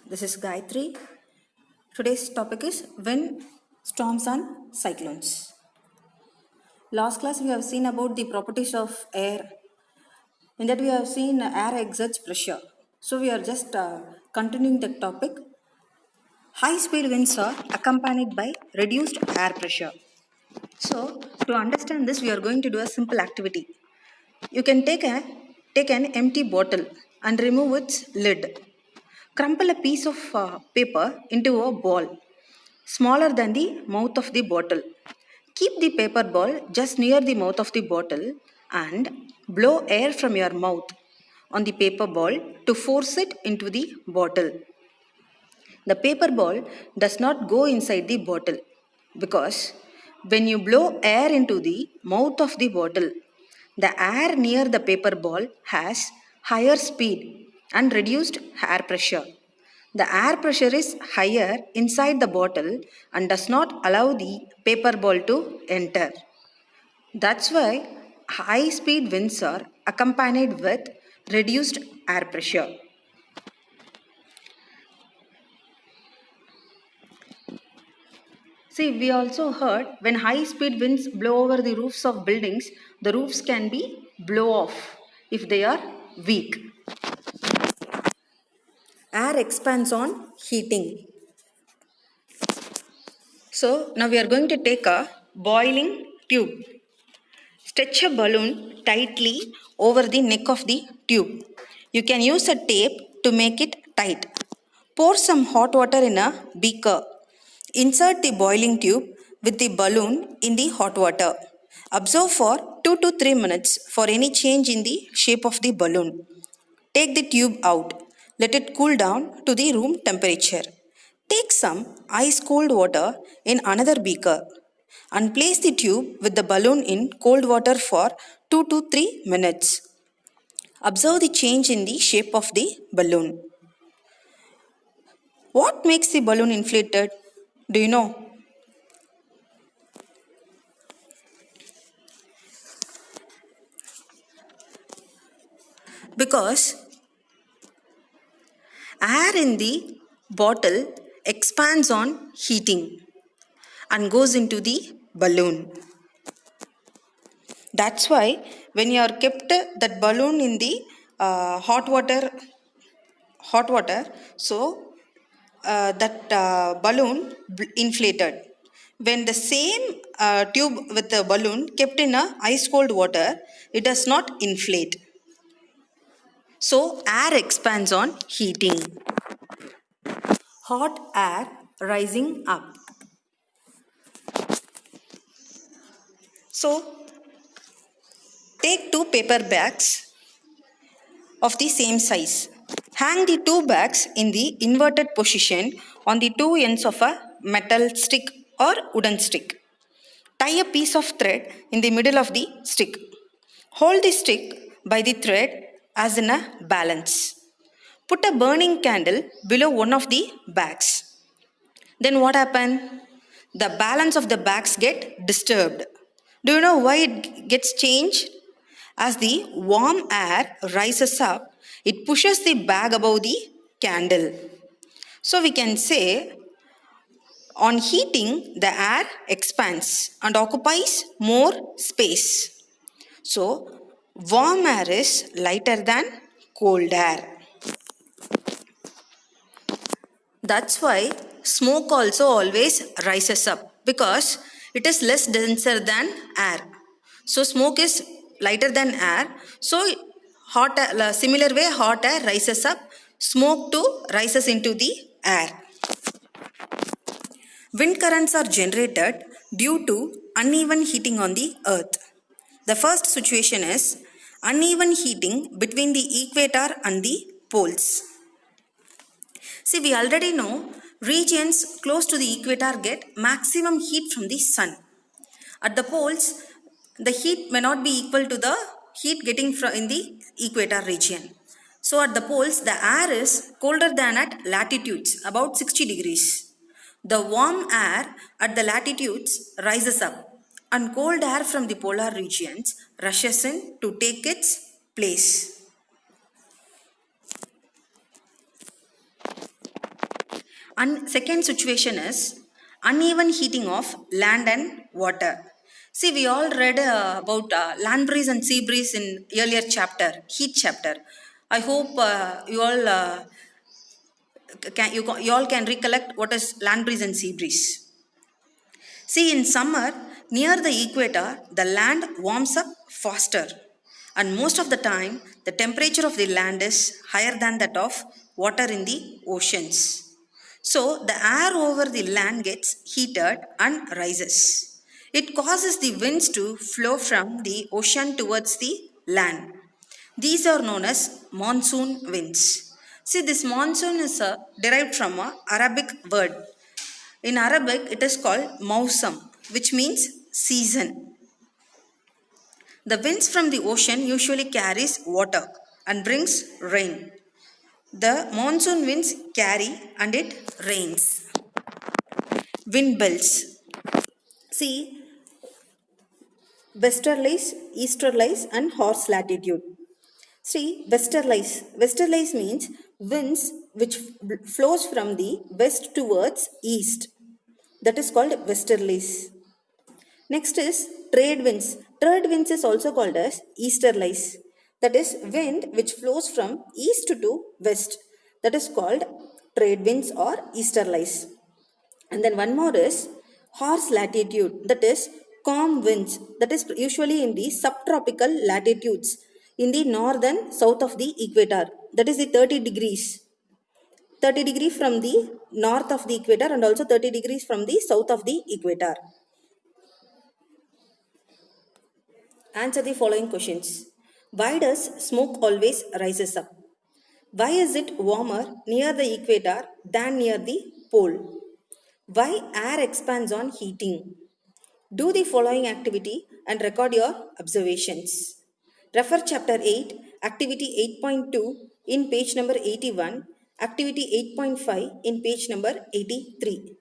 This is Gayatri. Today's topic is wind, storms, and cyclones. Last class we have seen about the properties of air. In that we have seen air exerts pressure. So we are just continuing the topic. High speed winds are accompanied by reduced air pressure. So to understand this, we are going to do a simple activity. You can take an empty bottle and remove its lid. Crumple a piece of paper into a ball smaller than the mouth of the bottle. Keep the paper ball just near the mouth of the bottle and blow air from your mouth on the paper ball to force it into the bottle. The paper ball does not go inside the bottle because when you blow air into the mouth of the bottle, the air near the paper ball has higher speed and reduced air pressure. The air pressure is higher inside the bottle and does not allow the paper ball to enter. That's why high speed winds are accompanied with reduced air pressure. See, we also heard when high speed winds blow over the roofs of buildings, the roofs can be blow off if they are weak. Air expands on heating. So now we are going to take a boiling tube. Stretch a balloon tightly over the neck of the tube. You can use a tape to make it tight. Pour some hot water in a beaker. Insert the boiling tube with the balloon in the hot water. Observe for 2 to 3 minutes for any change in the shape of the balloon. Take the tube out. Let it cool down to the room temperature. Take some ice cold water in another beaker and place the tube with the balloon in cold water for 2 to 3 minutes. Observe the change in the shape of the balloon. What makes the balloon inflated? Do you know? Because air in the bottle expands on heating and goes into the balloon. That's why when you are kept that balloon in the hot water, so that balloon inflated. When the same tube with the balloon kept in a ice cold water, it does not inflate. So air expands on heating. Hot air rising up. So take two paper bags of the same size. Hang the two bags in the inverted position on the two ends of a metal stick or wooden stick. Tie a piece of thread in the middle of the stick. Hold the stick by the thread as in a balance. Put a burning candle below one of the bags. Then what happens? The balance of the bags get disturbed. Do you know why it gets changed? As the warm air rises up, it pushes the bag above the candle. So we can say on heating, the air expands and occupies more space. So warm air is lighter than cold air. That's why smoke also always rises up because it is less denser than air. So smoke is lighter than air. So similar way hot air rises up, smoke too rises into the air. Wind currents are generated due to uneven heating on the earth. The first situation is uneven heating between the equator and the poles. See, we already know regions close to the equator get maximum heat from the sun. At the poles, the heat may not be equal to the heat getting in the equator region. So at the poles, the air is colder than at latitudes, about 60 degrees. The warm air at the latitudes rises up and cold air from the polar regions rushes in to take its place. Second situation is uneven heating of land and water. See, we all read about land breeze and sea breeze in earlier chapter, heat chapter. I hope you all can recollect what is land breeze and sea breeze. See, in summer, near the equator, the land warms up faster, and most of the time, the temperature of the land is higher than that of water in the oceans. So, the air over the land gets heated and rises. It causes the winds to flow from the ocean towards the land. These are known as monsoon winds. See, this monsoon is derived from a Arabic word. In Arabic, it is called mausam, which means season. The winds from the ocean usually carries water and brings rain. The monsoon winds carry and it rains. Wind belts. See, westerlies, easterlies and horse latitude. See, westerlies. Westerlies means winds which flows from the west towards east. That is called westerlies. Next is trade winds. Trade winds is also called as easterlies. That is wind which flows from east to west. That is called trade winds or easterlies. And then one more is horse latitude. That is calm winds. That is usually in the subtropical latitudes in the north and south of the equator. That is the 30 degrees. 30 degrees from the north of the equator and also 30 degrees from the south of the equator. Answer the following questions. Why does smoke always rises up? Why is it warmer near the equator than near the pole? Why air expands on heating? Do the following activity and record your observations. Refer chapter 8, activity 8.2 in page number 81, activity 8.5 in page number 83.